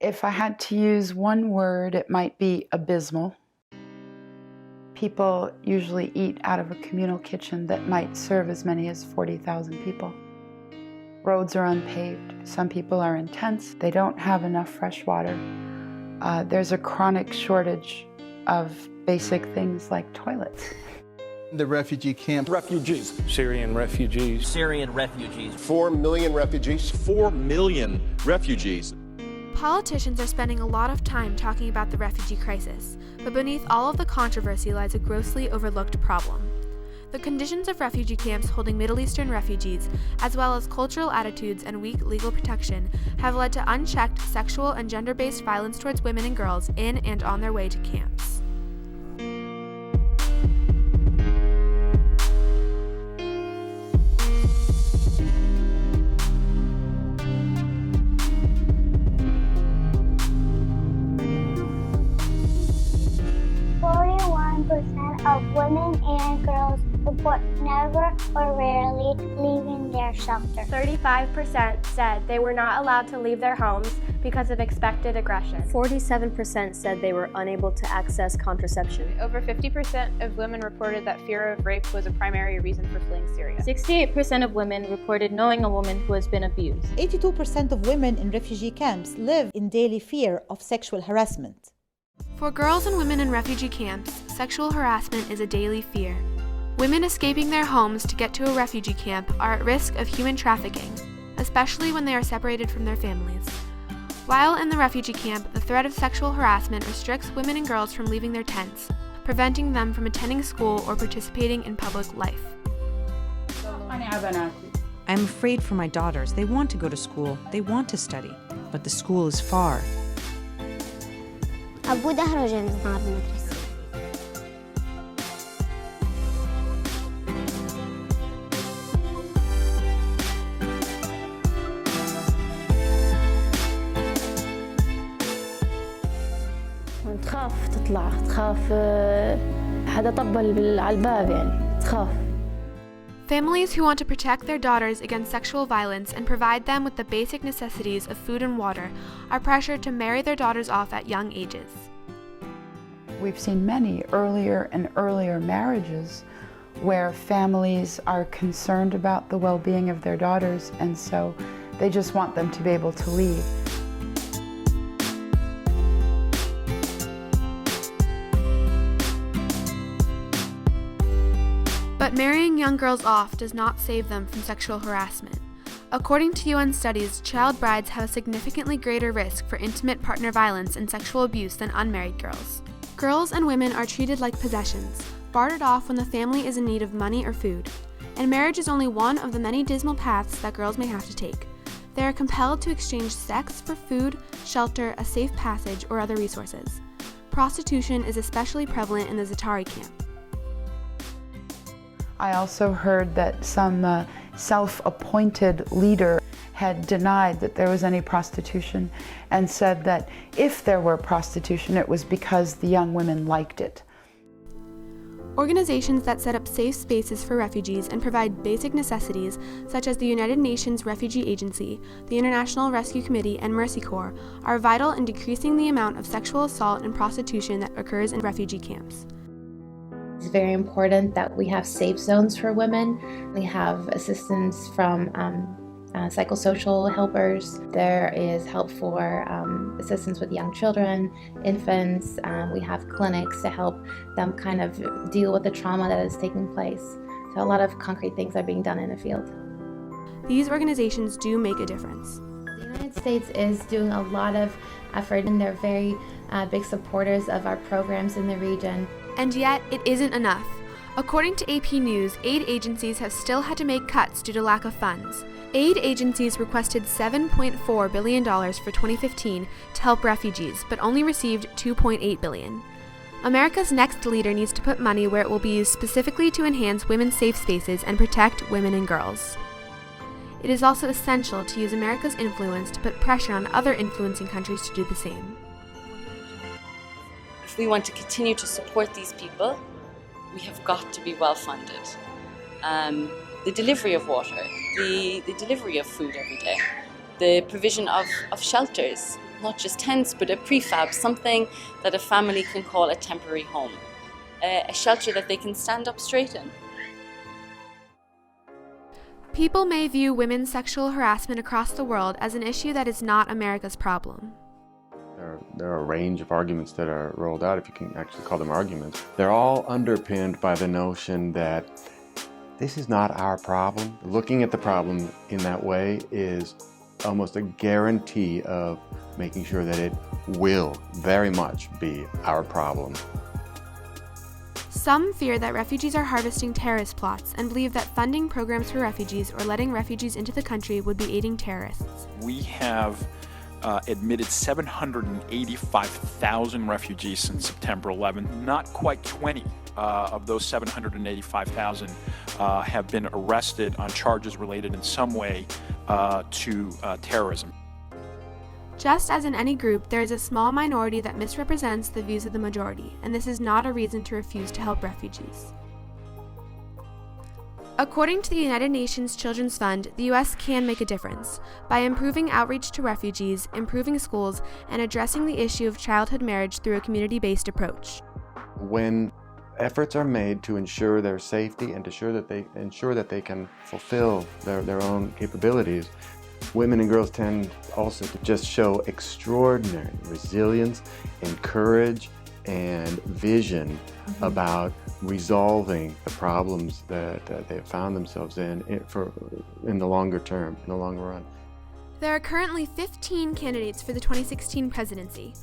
If I had to use one word, it might be abysmal. People usually eat out of a communal kitchen that might serve as many as 40,000 people. Roads are unpaved. Some people are in tents. They don't have enough fresh water. There's a chronic shortage of basic things like toilets. The refugee camp. Refugees. Syrian refugees. Syrian refugees. 4 million refugees. 4 million refugees. Politicians are spending a lot of time talking about the refugee crisis, but beneath all of the controversy lies a grossly overlooked problem. The conditions of refugee camps holding Middle Eastern refugees, as well as cultural attitudes and weak legal protection, have led to unchecked sexual and gender-based violence towards women and girls in and on their way to camps. Of women and girls report never or rarely leaving their shelter. 35% said they were not allowed to leave their homes because of expected aggression. 47% said they were unable to access contraception. Over 50% of women reported that fear of rape was a primary reason for fleeing Syria. 68% of women reported knowing a woman who has been abused. 82% of women in refugee camps live in daily fear of sexual harassment. For girls and women in refugee camps, sexual harassment is a daily fear. Women escaping their homes to get to a refugee camp are at risk of human trafficking, especially when they are separated from their families. While in the refugee camp, the threat of sexual harassment restricts women and girls from leaving their tents, preventing them from attending school or participating in public life. I'm afraid for my daughters. They want to go to school, they want to study, but the school is far. أبوه ظهره جاي من المدرسة. تخاف تطلع، تخاف حدا طبل على الباب يعني، تخاف. Families who want to protect their daughters against sexual violence and provide them with the basic necessities of food and water are pressured to marry their daughters off at young ages. We've seen many earlier and earlier marriages where families are concerned about the well-being of their daughters, and so they just want them to be able to leave. But marrying young girls off does not save them from sexual harassment. According to UN studies, child brides have a significantly greater risk for intimate partner violence and sexual abuse than unmarried girls. Girls and women are treated like possessions, bartered off when the family is in need of money or food. And marriage is only one of the many dismal paths that girls may have to take. They are compelled to exchange sex for food, shelter, a safe passage, or other resources. Prostitution is especially prevalent in the Za'atari camp. I also heard that some self-appointed leader had denied that there was any prostitution and said that if there were prostitution, it was because the young women liked it. Organizations that set up safe spaces for refugees and provide basic necessities, such as the United Nations Refugee Agency, the International Rescue Committee, and Mercy Corps, are vital in decreasing the amount of sexual assault and prostitution that occurs in refugee camps. It's very important that we have safe zones for women. We have assistance from psychosocial helpers. There is help for assistance with young children, infants. We have clinics to help them kind of deal with the trauma that is taking place. So a lot of concrete things are being done in the field. These organizations do make a difference. The United States is doing a lot of effort, and they're very big supporters of our programs in the region. And yet, it isn't enough. According to AP News, aid agencies have still had to make cuts due to lack of funds. Aid agencies requested $7.4 billion for 2015 to help refugees, but only received $2.8 billion. America's next leader needs to put money where it will be used specifically to enhance women's safe spaces and protect women and girls. It is also essential to use America's influence to put pressure on other influencing countries to do the same. If we want to continue to support these people, we have got to be well funded. The delivery of water, the delivery of food every day, the provision of shelters, not just tents, but a prefab, something that a family can call a temporary home, a shelter that they can stand up straight in. People may view women's sexual harassment across the world as an issue that is not America's problem. There are a range of arguments that are rolled out, if you can actually call them arguments. They're all underpinned by the notion that this is not our problem. Looking at the problem in that way is almost a guarantee of making sure that it will very much be our problem. Some fear that refugees are harvesting terrorist plots and believe that funding programs for refugees or letting refugees into the country would be aiding terrorists. We have admitted 785,000 refugees since September 11. Not quite 20 of those 785,000 have been arrested on charges related in some way to terrorism. Just as in any group, there is a small minority that misrepresents the views of the majority, and this is not a reason to refuse to help refugees. According to the United Nations Children's Fund, the U.S. can make a difference by improving outreach to refugees, improving schools, and addressing the issue of childhood marriage through a community-based approach. When efforts are made to ensure their safety and to ensure that they can fulfill their own capabilities, women and girls tend also to just show extraordinary resilience and courage and vision about resolving the problems that they have found themselves in the longer term, in the long run. There are currently 15 candidates for the 2016 presidency.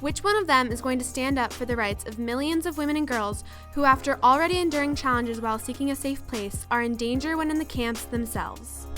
Which one of them is going to stand up for the rights of millions of women and girls who, after already enduring challenges while seeking a safe place, are in danger when in the camps themselves?